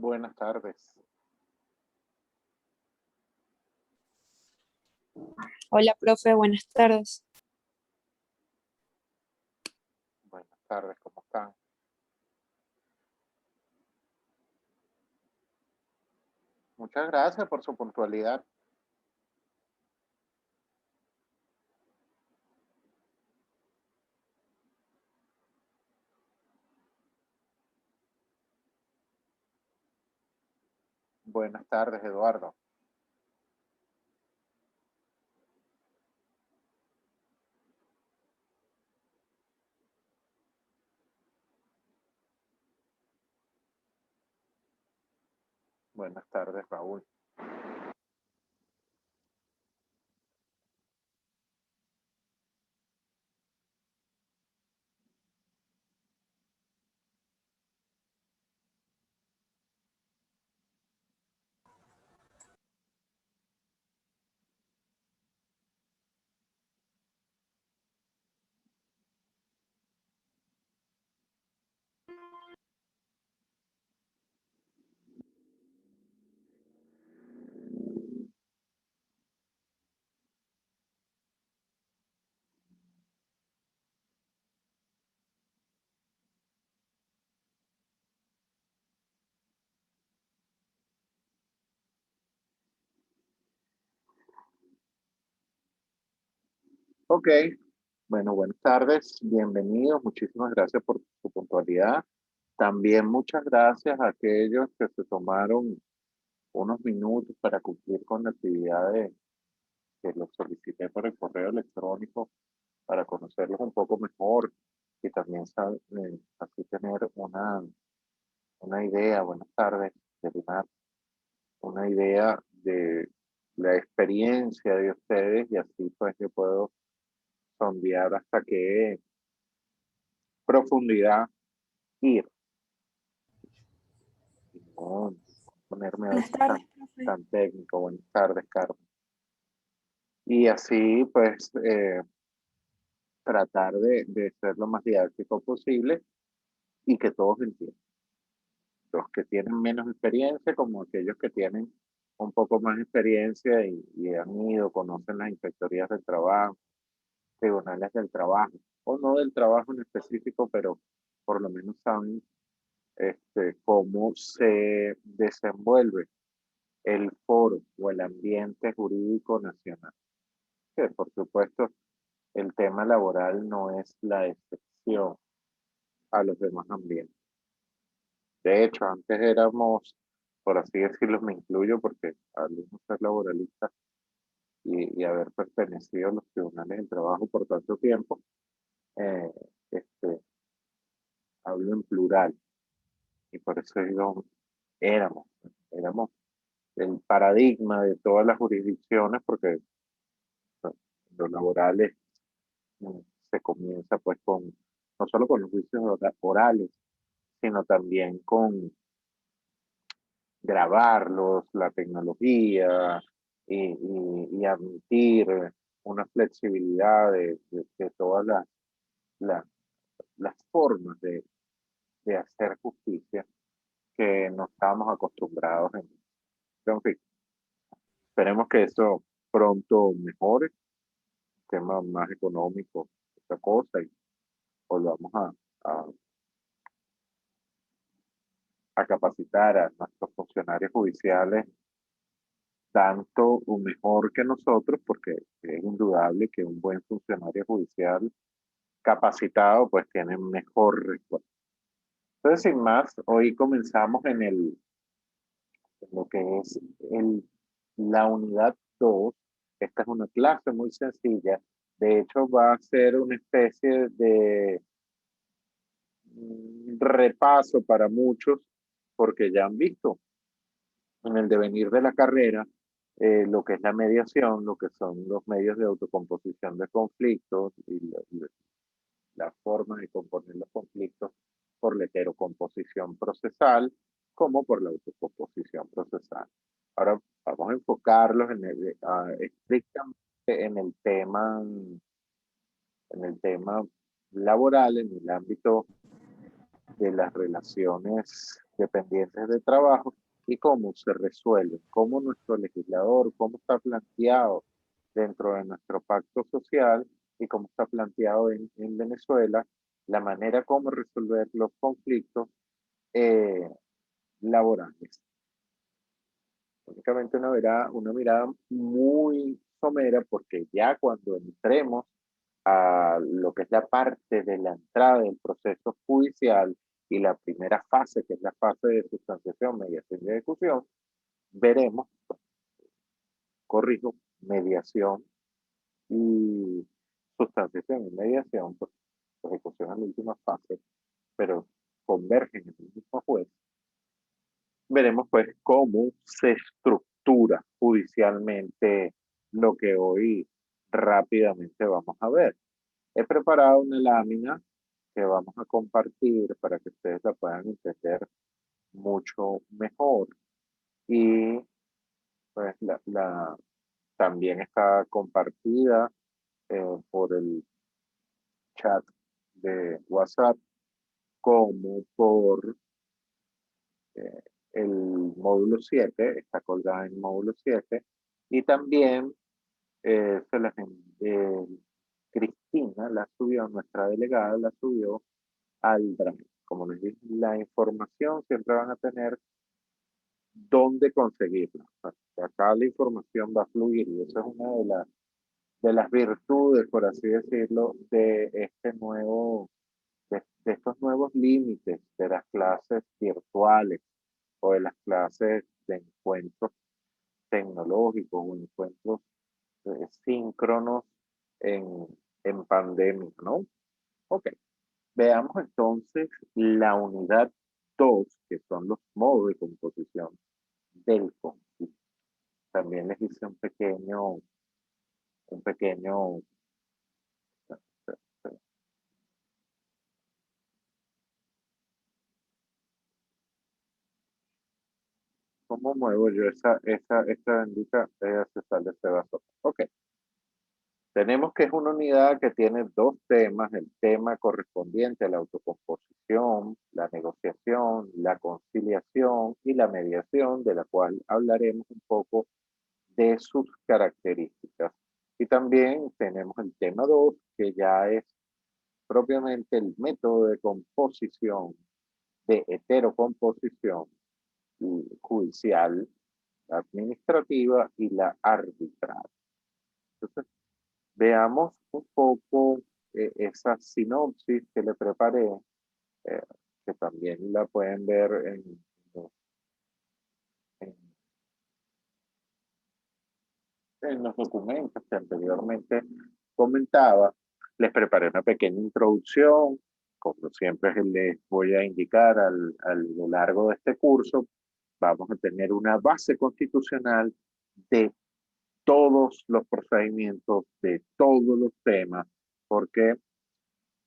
Buenas tardes. Hola, profe, buenas tardes. Buenas tardes, ¿cómo están? Muchas gracias por su puntualidad. Buenas tardes, Eduardo. Buenas tardes, Raúl. Ok, bueno, buenas tardes, bienvenidos, muchísimas gracias por su puntualidad. También muchas gracias a aquellos que se tomaron unos minutos para cumplir con la actividad que los solicité por el correo electrónico para conocerlos un poco mejor y también así tener una idea, buenas tardes, Delinar, una idea de la experiencia de ustedes y así pues yo puedo sondear hasta qué profundidad ir. Y no ponerme a Buenas veces tardes, profe. tan técnico. Buenas tardes, Carmen. Y así pues tratar de ser lo más didáctico posible y que todos entiendan. Los que tienen menos experiencia como aquellos que tienen un poco más experiencia y han ido, conocen las inspectorías del trabajo, tribunales del trabajo, o no del trabajo en específico, pero por lo menos saben cómo se desenvuelve el foro o el ambiente jurídico nacional. Que por supuesto el tema laboral no es la excepción a los demás ambientes. De hecho, antes éramos, por así decirlo, me incluyo porque al uno ser laboralista y haber pertenecido a los tribunales del trabajo por tanto tiempo, eh, este, hablo en plural y por eso digo, éramos, éramos el paradigma de todas las jurisdicciones porque bueno, los laborales mm, se comienza pues con, no solo con los juicios orales, sino también con grabarlos, la tecnología y admitir una flexibilidad de todas las, las formas de hacer justicia que no estábamos acostumbrados en fin, esperemos que eso pronto mejore, tema más económico, esta cosa, y volvamos a, a capacitar a nuestros funcionarios judiciales tanto o mejor que nosotros, porque es indudable que un buen funcionario judicial capacitado pues tiene mejor respuesta. Entonces, sin más, hoy comenzamos en lo que es la unidad 2. Esta es una clase muy sencilla. De hecho, va a ser una especie de repaso para muchos, porque ya han visto en el devenir de la carrera lo que es la mediación, lo que son los medios de autocomposición de conflictos y la forma de componer los conflictos por la heterocomposición procesal como por la autocomposición procesal. Ahora vamos a enfocarlos estrictamente en el tema laboral, en el ámbito de las relaciones dependientes de trabajo y cómo se resuelve, cómo nuestro legislador, cómo está planteado dentro de nuestro pacto social y cómo está planteado en Venezuela, la manera como resolver los conflictos eh, laborales. Únicamente una mirada muy somera porque ya cuando entremos a lo que es la parte de la entrada del proceso judicial y la primera fase, que es la fase de sustanciación, mediación y ejecución, veremos, corrijo, mediación y sustanciación y mediación, pues, ejecución en la última fase, pero convergen en el mismo juez. Veremos pues cómo se estructura judicialmente lo que hoy rápidamente vamos a ver. He preparado una lámina que vamos a compartir para que ustedes la puedan entender mucho mejor. Y pues también está compartida por el chat de WhatsApp como por eh, el módulo 7, está colgada en módulo 7, y también se las Cristina la subió, nuestra delegada la subió al Drive. Como les dije, la información siempre van a tener dónde conseguirla. O sea, acá la información va a fluir y eso es una de las virtudes, por así decirlo, de este nuevo, de estos nuevos límites de las clases virtuales o de las clases de encuentros tecnológicos o encuentros síncronos en, en pandemia, ¿no? Ok, veamos entonces la unidad 2 que son los modos de composición del conflicto. También les hice un pequeño, ¿cómo muevo yo esta bendita? Ella se sale, se va sola. Ok, tenemos que es una unidad que tiene dos temas, el tema correspondiente a la autocomposición, la negociación, la conciliación y la mediación, de la cual hablaremos un poco de sus características. Y también tenemos el tema 2, que ya es propiamente el método de composición, de heterocomposición judicial, administrativa y la arbitral. Entonces, veamos un poco esa sinopsis que le preparé, eh, que también la pueden ver en, en los documentos que anteriormente comentaba. Les preparé una pequeña introducción, como siempre les voy a indicar a lo largo de este curso, vamos a tener una base constitucional de todos los procedimientos, de todos los temas, porque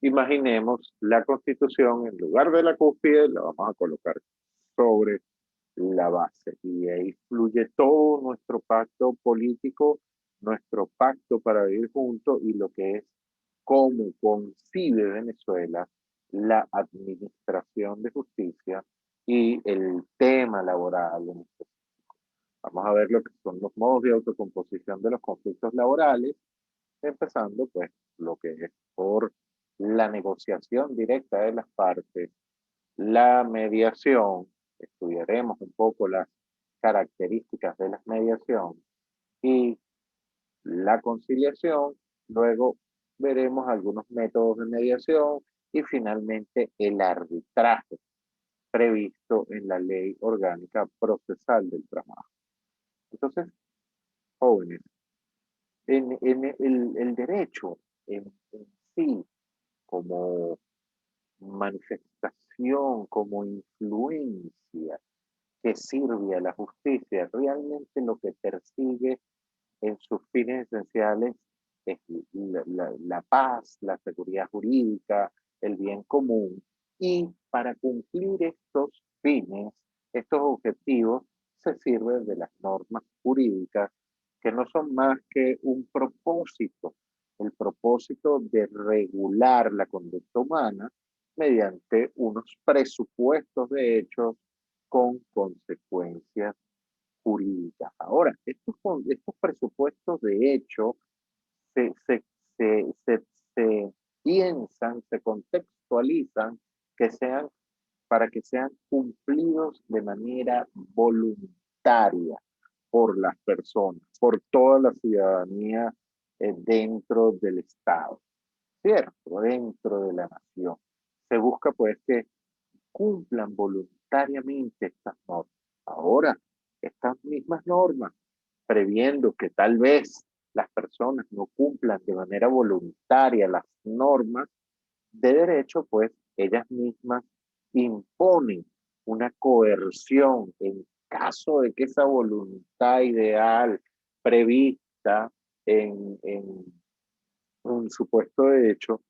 imaginemos la constitución en lugar de la cúspide, la vamos a colocar sobre la base y ahí fluye todo nuestro pacto político, nuestro pacto para vivir juntos y lo que es cómo concibe Venezuela la administración de justicia y el tema laboral. Vamos a ver lo que son los modos de autocomposición de los conflictos laborales, empezando pues lo que es por la negociación directa de las partes, la mediación, estudiaremos un poco las características de la mediación y la conciliación, luego veremos algunos métodos de mediación y finalmente el arbitraje previsto en la Ley Orgánica Procesal del Trabajo. Entonces, jóvenes, en el derecho en sí, como manifestación, como influencia que sirve a la justicia, realmente lo que persigue en sus fines esenciales es la paz, la seguridad jurídica, el bien común. Y para cumplir estos fines, estos objetivos, se sirve de las normas jurídicas que no son más que un propósito, el propósito de regular la conducta humana mediante unos presupuestos de hechos con consecuencias jurídicas. Ahora, estos presupuestos de hecho se, se, se, se, se piensan, se contextualizan que sean para que sean cumplidos de manera voluntaria por las personas, por toda la ciudadanía dentro del Estado, ¿cierto? Dentro de la nación. Se busca pues que cumplan voluntariamente estas normas. Ahora, estas mismas normas, previendo que tal vez las personas no cumplan de manera voluntaria las normas de derecho, pues ellas mismas imponen una coerción en caso de que esa voluntad ideal prevista en un supuesto de hecho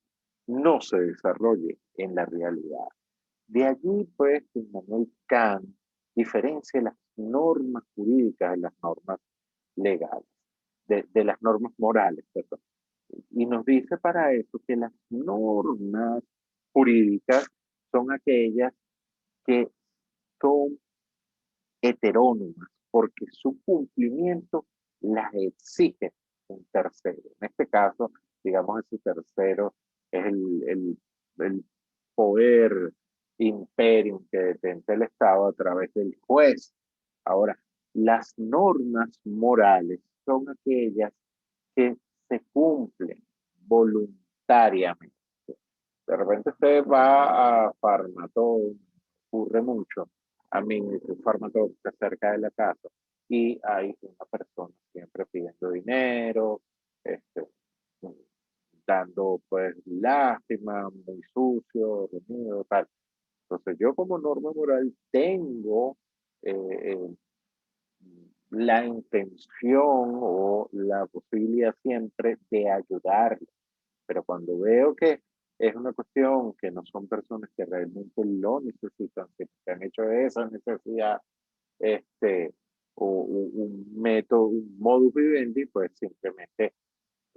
no se desarrolle en la realidad. De allí, pues, Immanuel Kant diferencia las normas jurídicas de las normas legales, de las normas morales, perdón. Y nos dice para eso que las normas jurídicas son aquellas que son heterónomas, porque su cumplimiento las exige un tercero. En este caso, digamos, ese tercero es el poder imperium que detenta el Estado a través del juez. Ahora, las normas morales son aquellas que se cumplen voluntariamente. De repente usted va a Farmatodo, ocurre mucho, a mí un Farmatodo está cerca de la casa y hay una persona siempre pidiendo dinero, este, dando pues lástima, muy sucio, reunido, tal. Entonces yo como norma moral tengo eh, eh, la intención o la posibilidad siempre de ayudarle, pero cuando veo que es una cuestión que no son personas que realmente lo necesitan, que han hecho de esa necesidad este, un método, un modus vivendi, pues simplemente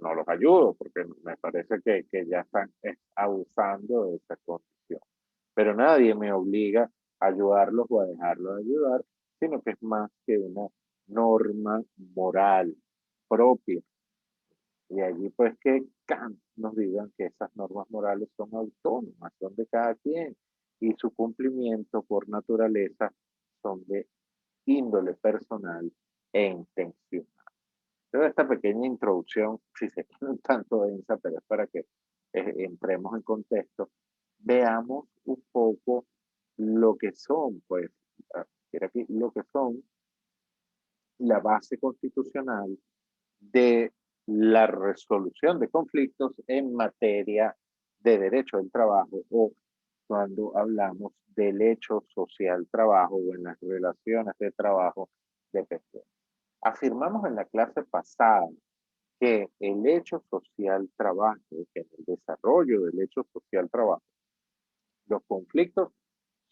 no los ayudo, porque me parece que ya están abusando de esa condición. Pero nadie me obliga a ayudarlos o a dejarlos de ayudar, sino que es más que una norma moral propia. Y allí pues que Kant nos digan que esas normas morales son autónomas, son de cada quien, y su cumplimiento por naturaleza son de índole personal e intencional. Pero esta pequeña introducción, si se queda un tanto densa, pero es para que entremos en contexto, veamos un poco lo que son, pues, aquí, lo que son la base constitucional de la resolución de conflictos en materia de derecho del trabajo o cuando hablamos del hecho social trabajo o en las relaciones de trabajo de personas. Afirmamos en la clase pasada que el hecho social trabajo, que en el desarrollo del hecho social trabajo, los conflictos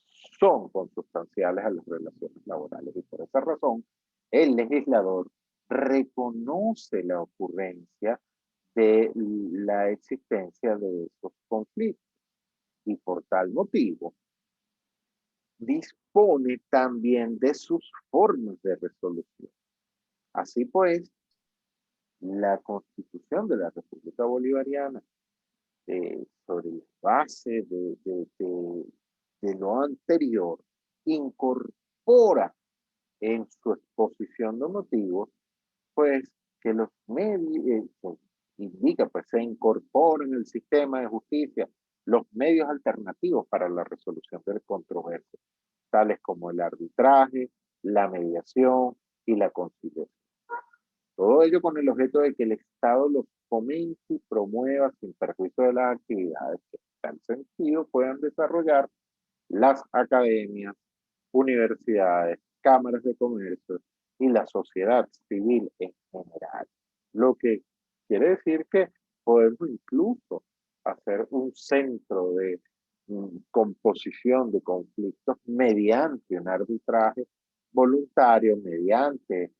son consustanciales a las relaciones laborales y por esa razón el legislador reconoce la ocurrencia de la existencia de esos conflictos y por tal motivo dispone también de sus formas de resolución. Así pues, la Constitución de la República Bolivariana, sobre la base de lo anterior, incorpora en su exposición de motivos, pues que los medios, indica, pues se incorporan en el sistema de justicia los medios alternativos para la resolución de controversias, tales como el arbitraje, la mediación y la conciliación. Todo ello con el objeto de que el Estado los fomente y promueva sin perjuicio de las actividades que en tal sentido puedan desarrollar las academias, universidades, cámaras de comercio y la sociedad civil en general. Lo que quiere decir que podemos incluso hacer un centro de composición de conflictos mediante un arbitraje voluntario, mediante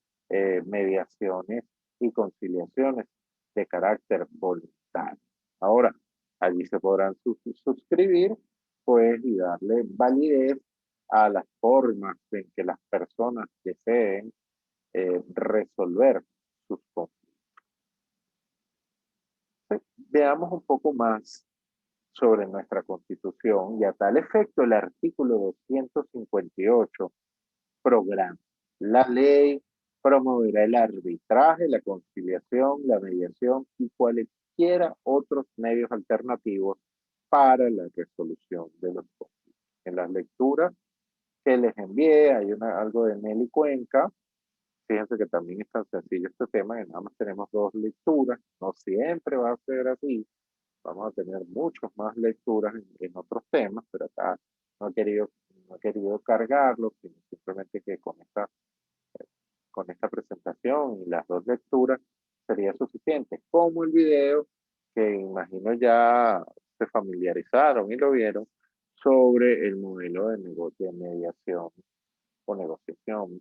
mediaciones y conciliaciones de carácter voluntario. Ahora, allí se podrán suscribir pues y darle validez a las formas en que las personas deseen resolver sus conflictos. Veamos un poco más sobre nuestra Constitución y a tal efecto el artículo 258 programa. La ley promoverá el arbitraje, la conciliación, la mediación y cualquiera otros medios alternativos para la resolución de los conflictos. En las lecturas que les envié hay algo de Nelly Cuenca. Fíjense que también es tan sencillo este tema que nada más tenemos 2 lecturas. No siempre va a ser así. Vamos a tener muchas más lecturas en otros temas, pero acá no he querido cargarlo, sino simplemente que con esta presentación y las 2 lecturas sería suficiente. Como el video, que imagino ya se familiarizaron y lo vieron, sobre el modelo de mediación o negociación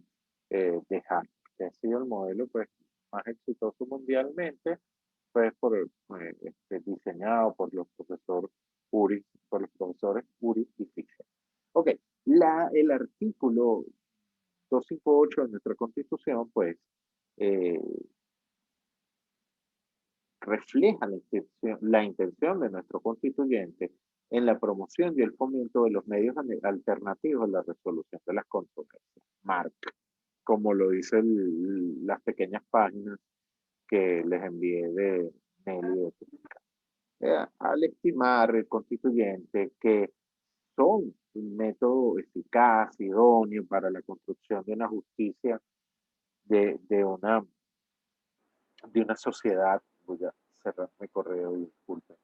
de Hack, que ha sido el modelo pues, más exitoso mundialmente, pues diseñado por los profesores Uri y Fischer. Ok, el artículo 258 de nuestra Constitución, pues, eh, refleja la intención de nuestro constituyente en la promoción y el fomento de los medios alternativos a la resolución de las controversias. Marca, como lo dicen las pequeñas páginas que les envié de Nelly. Al estimar el constituyente que son un método eficaz, idóneo para la construcción de una justicia, de, de una, de una sociedad, voy a cerrar mi correo, disculpen,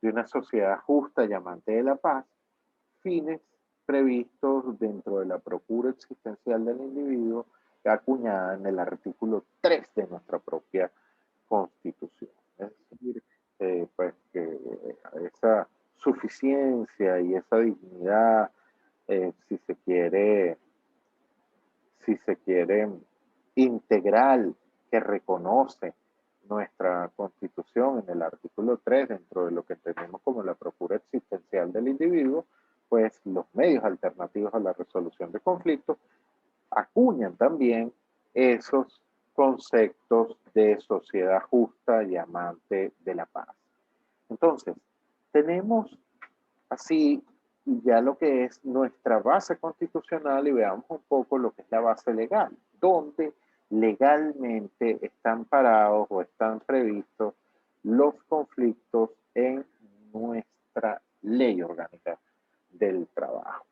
de una sociedad justa y amante de la paz, fines previstos dentro de la procura existencial del individuo, acuñada en el artículo 3 de nuestra propia Constitución. Es decir, pues que esa suficiencia y esa dignidad, si se quiere, integral, que reconoce nuestra Constitución en el artículo 3, dentro de lo que tenemos como la procura existencial del individuo, pues los medios alternativos a la resolución de conflictos acuñan también esos conceptos de sociedad justa y amante de la paz. Entonces, tenemos así ya lo que es nuestra base constitucional y veamos un poco lo que es la base legal, donde legalmente están parados o están previstos los conflictos en nuestra ley orgánica del trabajo.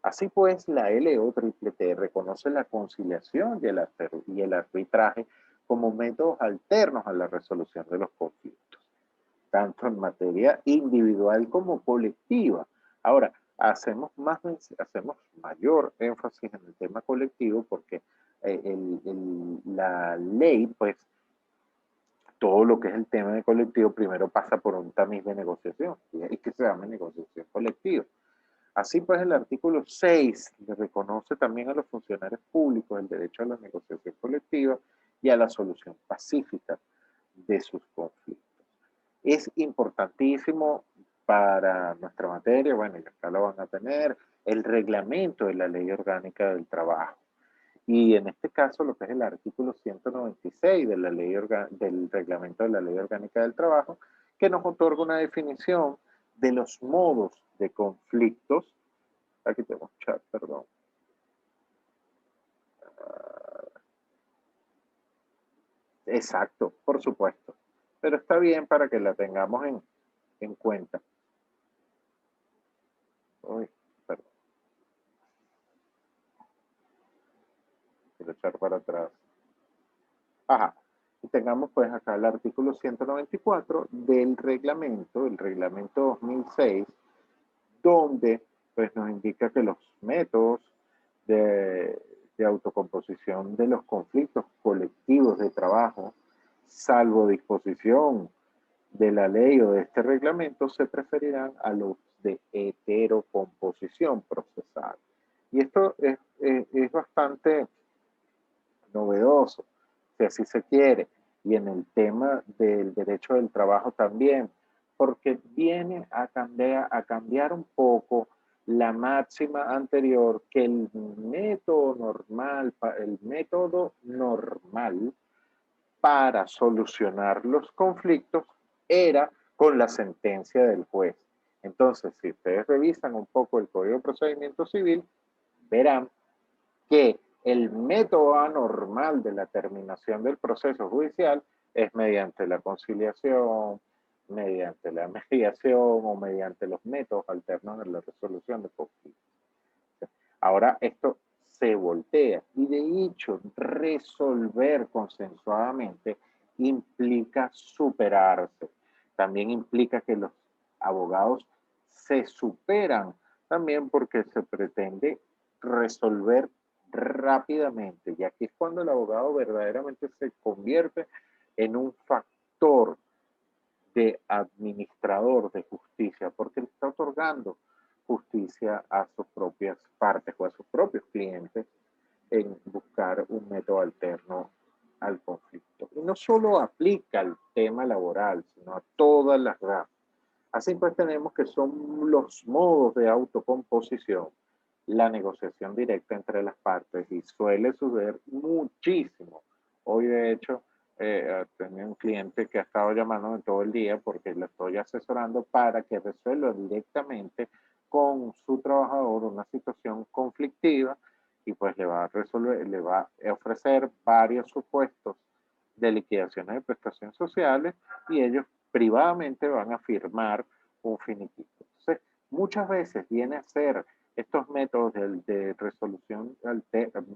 Así pues, la LOTTT reconoce la conciliación y el arbitraje como métodos alternos a la resolución de los conflictos, tanto en materia individual como colectiva. Ahora, hacemos mayor énfasis en el tema colectivo porque la ley, pues, todo lo que es el tema de colectivo primero pasa por un tamiz de negociación, y que se llama negociación colectiva. Así pues, el artículo 6 le reconoce también a los funcionarios públicos el derecho a la negociación colectiva y a la solución pacífica de sus conflictos. Es importantísimo para nuestra materia, bueno, y acá lo van a tener, el reglamento de la Ley Orgánica del Trabajo. Y en este caso, lo que es el artículo 196 de la del reglamento de la Ley Orgánica del Trabajo, que nos otorga una definición de los modos de conflictos. Aquí tenemos chat, perdón. Exacto, por supuesto. Pero está bien para que la tengamos en cuenta. Uy, perdón. Quiero echar para atrás. Ajá. Y tengamos pues acá el artículo 194 del reglamento, el reglamento 2006, donde pues nos indica que los métodos de autocomposición de los conflictos colectivos de trabajo, salvo disposición de la ley o de este reglamento, se preferirán a los de heterocomposición procesal. Y esto es bastante novedoso, si así se quiere, y en el tema del derecho del trabajo también, porque viene a cambiar un poco la máxima anterior que el método normal para solucionar los conflictos era con la sentencia del juez. Entonces, si ustedes revisan un poco el Código de Procedimiento Civil, verán que el método anormal de la terminación del proceso judicial es mediante la conciliación, mediante la mediación o mediante los métodos alternos de la resolución de conflictos. Ahora esto se voltea y de hecho resolver consensuadamente implica superarse. También implica que los abogados se superan, también porque se pretende resolver rápidamente, y aquí es cuando el abogado verdaderamente se convierte en un factor de administrador de justicia, porque le está otorgando justicia a sus propias partes o a sus propios clientes en buscar un método alterno al conflicto. Y no solo aplica al tema laboral, sino a todas las ramas. Así pues tenemos que son los modos de autocomposición, la negociación directa entre las partes, y suele suceder muchísimo. Hoy de hecho tenía un cliente que ha estado llamándome todo el día porque le estoy asesorando para que resuelva directamente con su trabajador una situación conflictiva, y pues le va a ofrecer varios supuestos de liquidaciones de prestaciones sociales, y ellos privadamente van a firmar un finiquito. Entonces, muchas veces viene a ser estos métodos de resolución,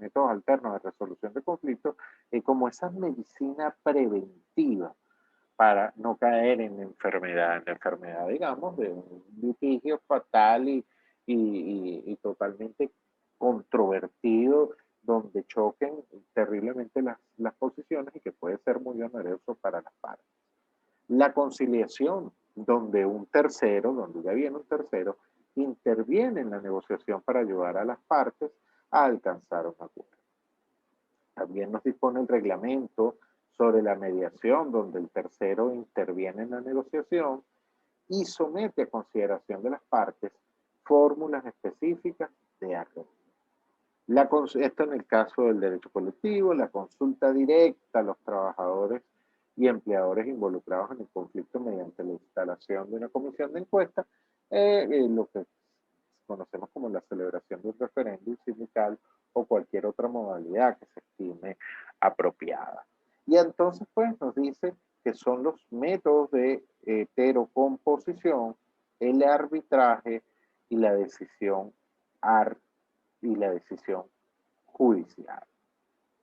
métodos alternos de resolución de conflictos, como esa medicina preventiva para no caer en la enfermedad, digamos, de un litigio fatal y totalmente controvertido, donde choquen terriblemente las posiciones y que puede ser muy oneroso para las partes. La conciliación, donde donde ya viene un tercero, interviene en la negociación para ayudar a las partes a alcanzar un acuerdo. También nos dispone el reglamento sobre la mediación, donde el tercero interviene en la negociación y somete a consideración de las partes fórmulas específicas de arreglo. Esto en el caso del derecho colectivo, la consulta directa a los trabajadores y empleadores involucrados en el conflicto mediante la instalación de una comisión de encuesta, lo que conocemos como la celebración de un referéndum sindical o cualquier otra modalidad que se estime apropiada. Y entonces pues nos dice que son los métodos de heterocomposición, el arbitraje y la decisión judicial.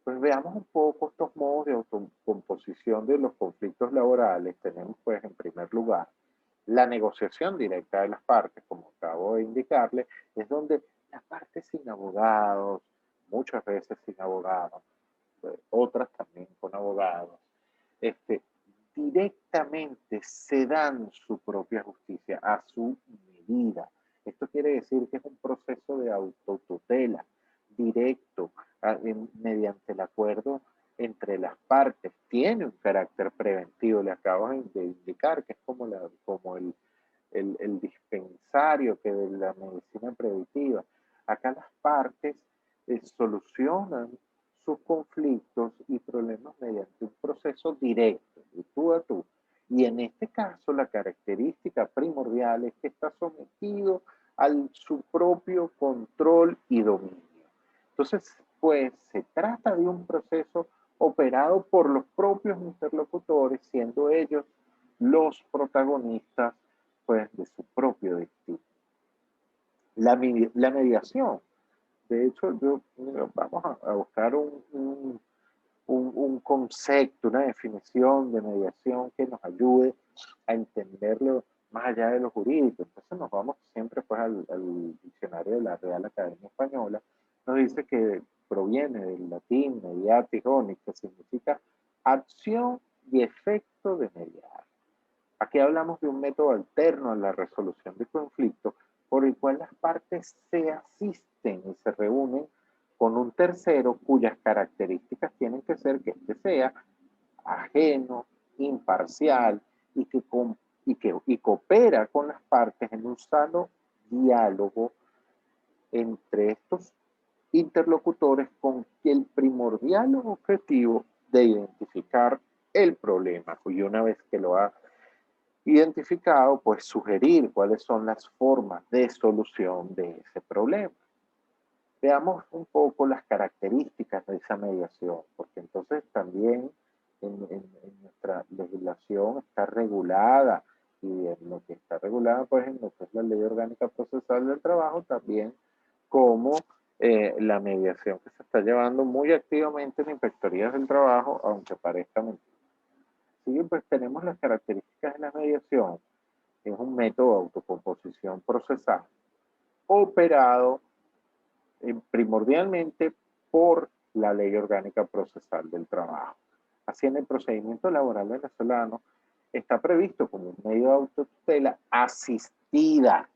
Pues veamos un poco estos modos de autocomposición de los conflictos laborales. Tenemos pues en primer lugar la negociación directa de las partes, como acabo de indicarle, es donde las partes sin abogados, muchas veces sin abogados, otras también con abogados, directamente se dan su propia justicia a su medida. Esto quiere decir que es un proceso de autotutela directo mediante el acuerdo entre las partes. Tiene un carácter preventivo, le acabo de indicar que es como el dispensario que de la medicina preventiva. Acá las partes solucionan sus conflictos y problemas mediante un proceso directo, de tú a tú. Y en este caso la característica primordial es que está sometido a su propio control y dominio. Entonces, pues se trata de un proceso operado por los propios interlocutores, siendo ellos los protagonistas pues, de su propio destino. La mediación, de hecho, vamos a buscar un concepto, una definición de mediación que nos ayude a entenderlo más allá de lo jurídico. Entonces nos vamos siempre pues, al diccionario de la Real Academia Española. Nos dice que proviene del latín mediatis onis, que significa acción y efecto de mediar. Aquí hablamos de un método alterno a la resolución de conflictos por el cual las partes se asisten y se reúnen con un tercero cuyas características tienen que ser que éste sea ajeno, imparcial y que coopera con las partes en un sano diálogo entre estos interlocutores con el primordial objetivo de identificar el problema. Y una vez que lo ha identificado, pues sugerir cuáles son las formas de solución de ese problema. Veamos un poco las características de esa mediación, porque entonces también en nuestra legislación está regulada, y en lo que está regulada, pues en lo que es la Ley Orgánica Procesal del Trabajo, también como la mediación que se está llevando muy activamente en inspectorías del trabajo, aunque parezca mentira. Sí, pues tenemos las características de la mediación. Es un método de autocomposición procesal operado primordialmente por la Ley Orgánica Procesal del Trabajo. Así, en el procedimiento laboral venezolano está previsto como un medio de autotutela asistida,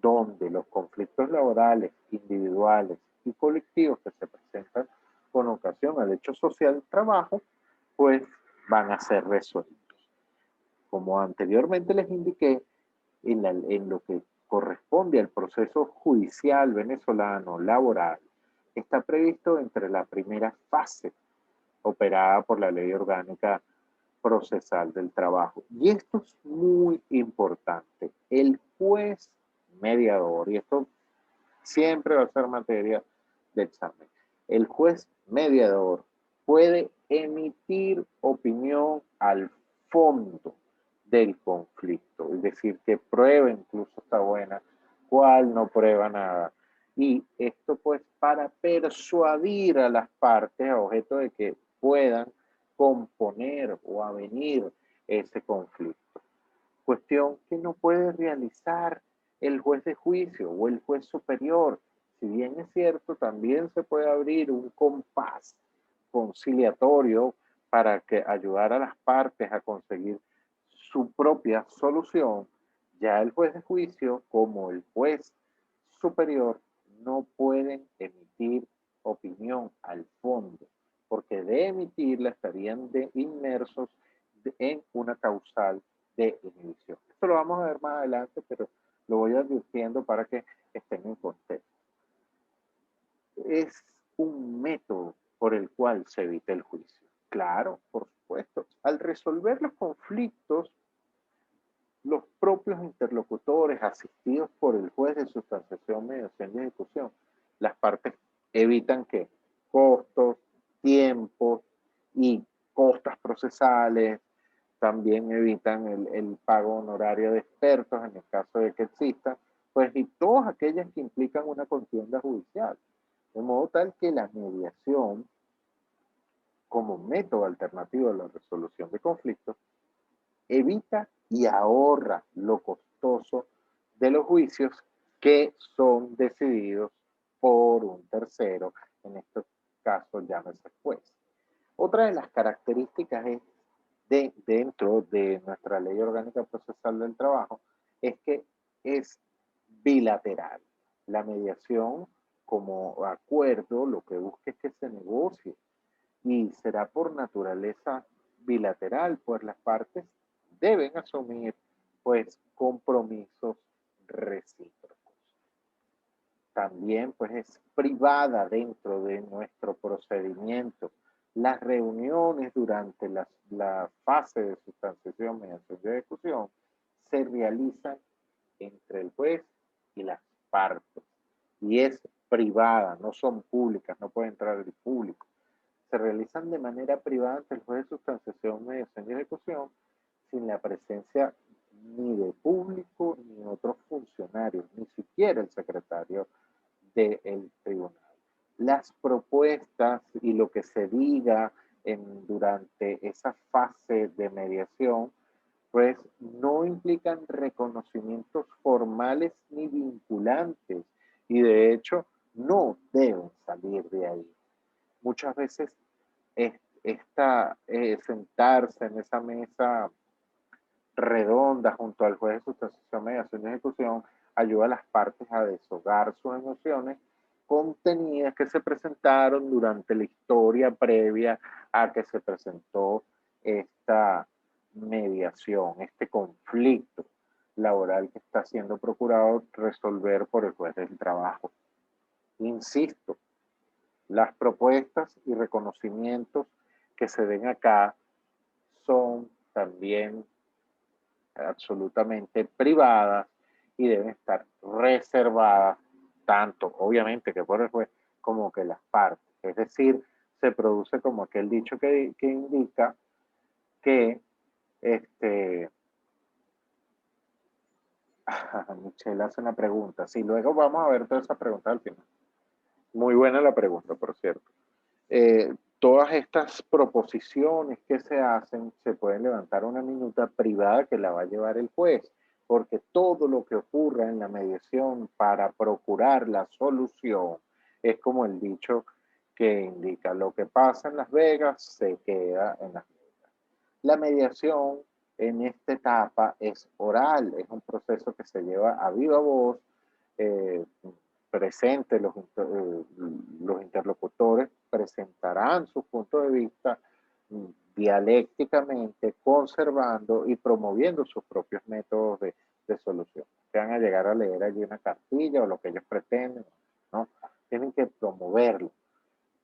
donde los conflictos laborales, individuales y colectivos que se presentan con ocasión al hecho social del trabajo, pues van a ser resueltos. Como anteriormente les indiqué, en lo que corresponde al proceso judicial venezolano laboral, está previsto entre la primera fase operada por la Ley Orgánica Procesal del Trabajo. Y esto es muy importante. El juez mediador, y esto siempre va a ser materia de examen, el juez mediador puede emitir opinión al fondo del conflicto, es decir, que prueba incluso está buena, cuál no prueba nada. Y esto pues para persuadir a las partes a objeto de que puedan componer o avenir ese conflicto. Cuestión que no puede realizar el juez de juicio o el juez superior. Si bien es cierto, también se puede abrir un compás conciliatorio para que ayudar a las partes a conseguir su propia solución. Ya el juez de juicio como el juez superior no pueden emitir opinión al fondo, porque de emitirla estarían inmersos en una causal de inhibición. Esto lo vamos a ver más adelante, pero lo voy advirtiendo para que estén en contexto. Es un método por el cual se evita el juicio. Claro, por supuesto. Al resolver los conflictos, los propios interlocutores asistidos por el juez de sustanciación, mediación y ejecución, las partes evitan que costos, tiempos y costas procesales, también evitan el pago honorario de expertos en el caso de que existan, pues y todas aquellas que implican una contienda judicial. De modo tal que la mediación, como método alternativo a la resolución de conflictos, evita y ahorra lo costoso de los juicios que son decididos por un tercero, en estos casos llámese juez. Otra de las características es dentro de nuestra Ley Orgánica Procesal del Trabajo es que es bilateral. La mediación como acuerdo lo que busca es que se negocie y será por naturaleza bilateral, pues las partes deben asumir pues compromisos recíprocos. También pues es privada dentro de nuestro procedimiento. Las reuniones durante la fase de sustanciación, mediación y ejecución se realizan entre el juez y las partes. Y es privada, no son públicas, no puede entrar el público. Se realizan de manera privada ante el juez de sustanciación, mediación y ejecución sin la presencia ni de público ni otros funcionarios, ni siquiera el secretario del tribunal. Las propuestas y lo que se diga durante esa fase de mediación, pues no implican reconocimientos formales ni vinculantes y de hecho no deben salir de ahí. Muchas veces sentarse en esa mesa redonda junto al juez de sustanciación, mediación y ejecución ayuda a las partes a deshogar sus emociones contenidas que se presentaron durante la historia previa a que se presentó esta mediación, este conflicto. laboral que está siendo procurado resolver por el juez del trabajo. Insisto, las propuestas y reconocimientos que se den acá son también absolutamente privadas y deben estar reservadas tanto, obviamente, que por el juez como que las partes. Es decir, se produce como aquel dicho que indica que Michelle hace una pregunta. Sí, luego vamos a ver toda esa pregunta al final. Muy buena la pregunta, por cierto. Todas estas proposiciones que se hacen, se pueden levantar una minuta privada que la va a llevar el juez, porque todo lo que ocurra en la mediación para procurar la solución es como el dicho que indica, lo que pasa en Las Vegas se queda en Las Vegas. La mediación en esta etapa es oral, es un proceso que se lleva a viva voz, presente, los interlocutores presentarán su punto de vista dialécticamente, conservando y promoviendo sus propios métodos de solución. Que van a llegar a leer allí una cartilla o lo que ellos pretenden, ¿no? Tienen que promoverlo.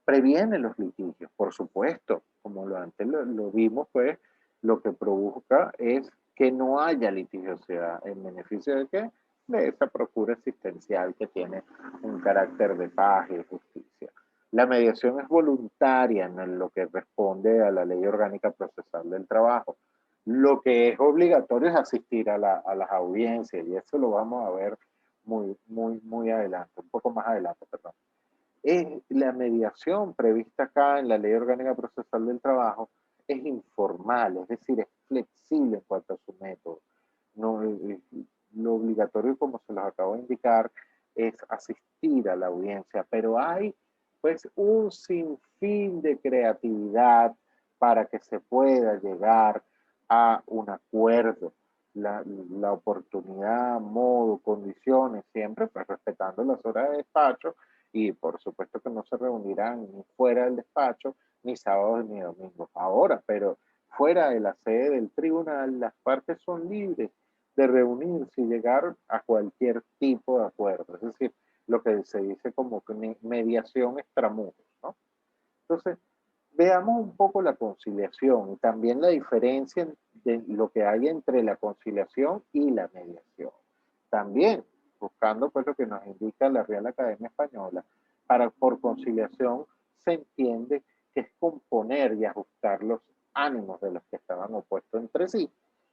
Previene los litigios, por supuesto, como antes lo vimos, pues lo que provoca es que no haya litigiosidad. ¿En beneficio de qué? De esa procura existencial que tiene un carácter de paz y de justicia. La mediación es voluntaria en lo que responde a la Ley Orgánica Procesal del Trabajo. Lo que es obligatorio es asistir a las audiencias, y eso lo vamos a ver muy adelante, un poco más adelante, perdón. La mediación prevista acá en la Ley Orgánica Procesal del Trabajo es informal, es decir, es flexible en cuanto a su método. No, lo obligatorio, como se los acabo de indicar, es asistir a la audiencia, pero hay pues un sinfín de creatividad para que se pueda llegar a un acuerdo. La oportunidad, modo, condiciones, siempre pues respetando las horas de despacho, y por supuesto que no se reunirán ni fuera del despacho, ni sábados ni domingos. Ahora, pero fuera de la sede del tribunal, las partes son libres de reunirse y llegar a cualquier tipo de acuerdo. Es decir, lo que se dice como mediación extramuros, ¿no? Entonces, veamos un poco la conciliación y también la diferencia de lo que hay entre la conciliación y la mediación. También, buscando pues lo que nos indica la Real Academia Española, por conciliación se entiende que es componer y ajustar los ánimos de los que estaban opuestos entre sí,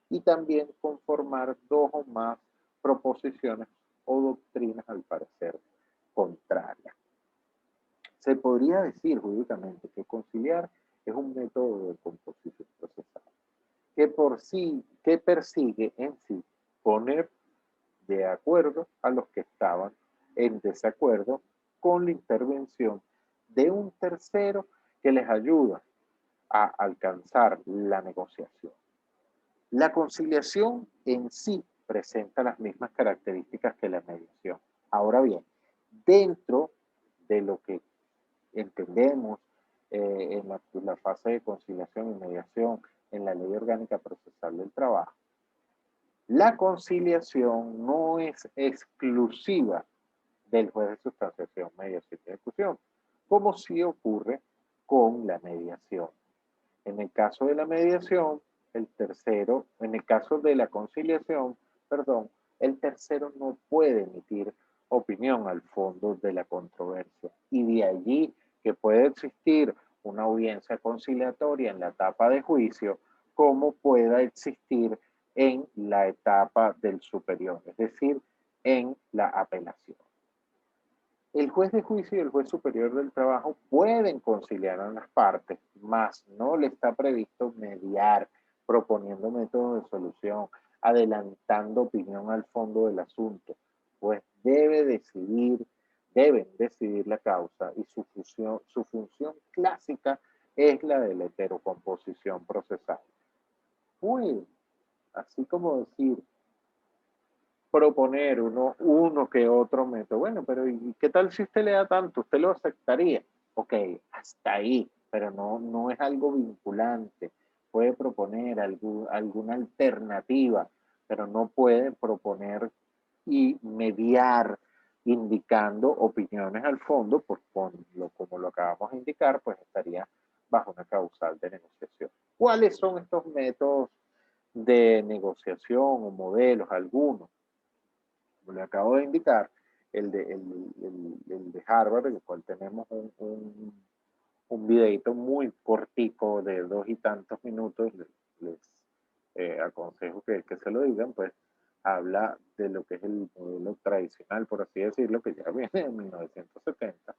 y también conformar dos o más proposiciones o doctrinas al parecer contrarias. Se podría decir jurídicamente que conciliar es un método de composición procesal que persigue en sí poner de acuerdo a los que estaban en desacuerdo con la intervención de un tercero que les ayuda a alcanzar la negociación. La conciliación en sí presenta las mismas características que la mediación. Ahora bien, dentro de lo que entendemos en la fase de conciliación y mediación en la Ley Orgánica Procesal del Trabajo, la conciliación no es exclusiva del juez de sustanciación, mediación y ejecución, como sí ocurre con la mediación. En el caso de la mediación, en el caso de la conciliación, perdón, el tercero no puede emitir opinión al fondo de la controversia. Y de allí que puede existir una audiencia conciliatoria en la etapa de juicio, como pueda existir en la etapa del superior, es decir, en la apelación. El juez de juicio y el juez superior del trabajo pueden conciliar a las partes, mas no le está previsto mediar, proponiendo métodos de solución, adelantando opinión al fondo del asunto, pues deben decidir la causa, y su función clásica es la de la heterocomposición procesal. Puede, así como decir, proponer uno que otro método. Bueno, pero ¿y qué tal si usted le da tanto? ¿Usted lo aceptaría? Ok, hasta ahí, pero no es algo vinculante. Puede proponer alguna alternativa, pero no puede proponer y mediar indicando opiniones al fondo, como lo acabamos de indicar, pues estaría bajo una causal de negociación. ¿Cuáles son estos métodos de negociación o modelos? Algunos, como le acabo de indicar, el de Harvard, en el cual tenemos un videito muy cortico de 2 y tantos minutos, les aconsejo que se lo digan, pues habla de lo que es el modelo tradicional, por así decirlo, que ya viene en 1970,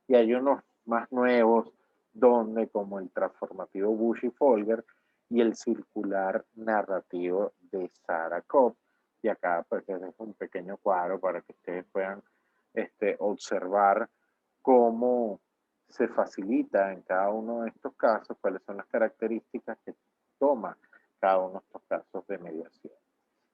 y hay unos más nuevos, donde como el transformativo Bush-Folger y el circular narrativo de Sarah Kopp, y acá pues es un pequeño cuadro para que ustedes puedan observar cómo se facilita en cada uno de estos casos, cuáles son las características que toma cada uno de estos casos de mediación.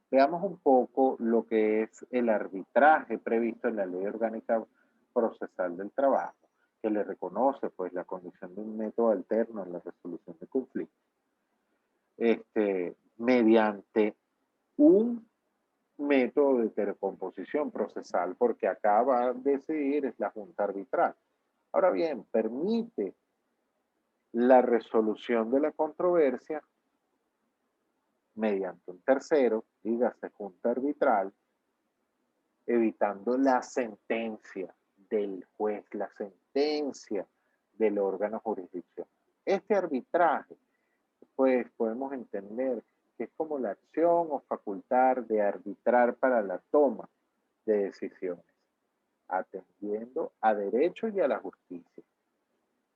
Veamos un poco lo que es el arbitraje previsto en la Ley Orgánica Procesal del Trabajo, que le reconoce pues la condición de un método alterno en la resolución de conflictos, mediante un método de intercomposición procesal, porque acá va a decidir es la Junta Arbitral. Ahora bien, permite la resolución de la controversia mediante un tercero, dígase Junta Arbitral, evitando la sentencia del juez, la sentencia del órgano jurisdiccional. Este arbitraje, pues podemos entender que es como la acción o facultad de arbitrar para la toma de decisiones, atendiendo a derecho y a la justicia.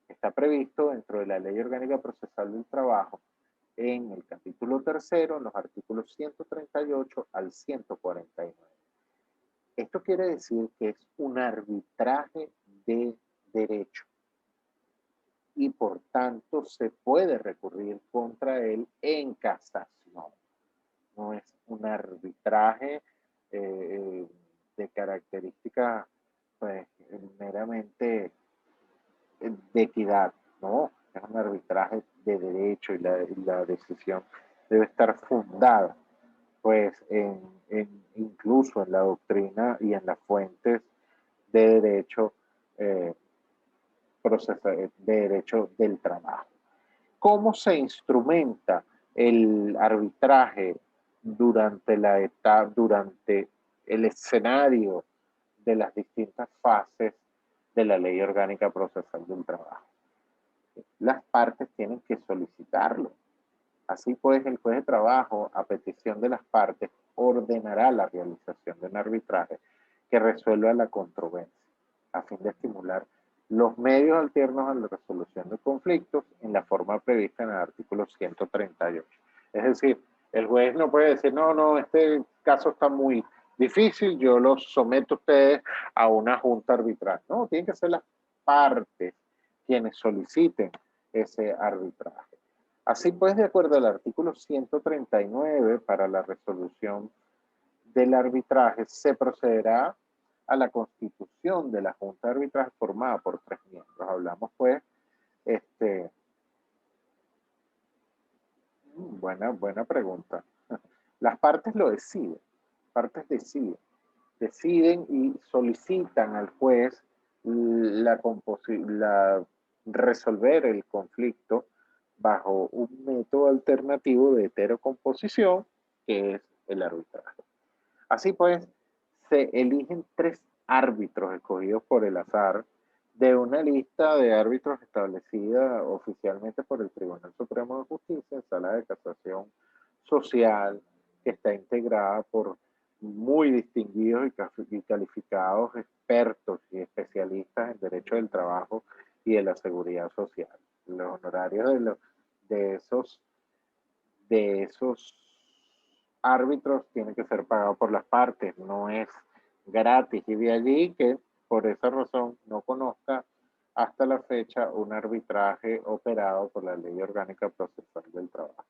Está previsto dentro de la Ley Orgánica Procesal del Trabajo en el capítulo tercero, en los artículos 138 al 149. Esto quiere decir que es un arbitraje de derecho y por tanto se puede recurrir contra él en casación. No es un arbitraje de características pues, meramente de equidad, no, es un arbitraje de derecho y la decisión debe estar fundada pues incluso en la doctrina y en las fuentes de derecho, de derecho del trabajo. ¿Cómo se instrumenta el arbitraje durante durante el escenario de las distintas fases de la Ley Orgánica Procesal del Trabajo? Las partes tienen que solicitarlo. Así pues, el juez de trabajo, a petición de las partes, ordenará la realización de un arbitraje que resuelva la controversia, a fin de estimular los medios alternos a la resolución de conflictos en la forma prevista en el artículo 138. Es decir, el juez no puede decir, no, este caso está muy difícil, yo los someto a ustedes a una junta arbitral. No, tienen que ser las partes quienes soliciten ese arbitraje. Así pues, de acuerdo al artículo 139, para la resolución del arbitraje, se procederá a la constitución de la Junta de Arbitraje formada por 3 miembros. Hablamos, pues, buena pregunta. Las partes lo deciden, deciden y solicitan al juez resolver el conflicto bajo un método alternativo de heterocomposición, que es el arbitraje. Así pues, se eligen 3 árbitros escogidos por el azar de una lista de árbitros establecida oficialmente por el Tribunal Supremo de Justicia en sala de casación social, que está integrada por muy distinguidos y calificados expertos y especialistas en derecho del trabajo y de la seguridad social. Los honorarios de esos árbitros tienen que ser pagados por las partes, no es gratis, y de allí que por esa razón no conozca hasta la fecha un arbitraje operado por la Ley Orgánica Procesal del Trabajo.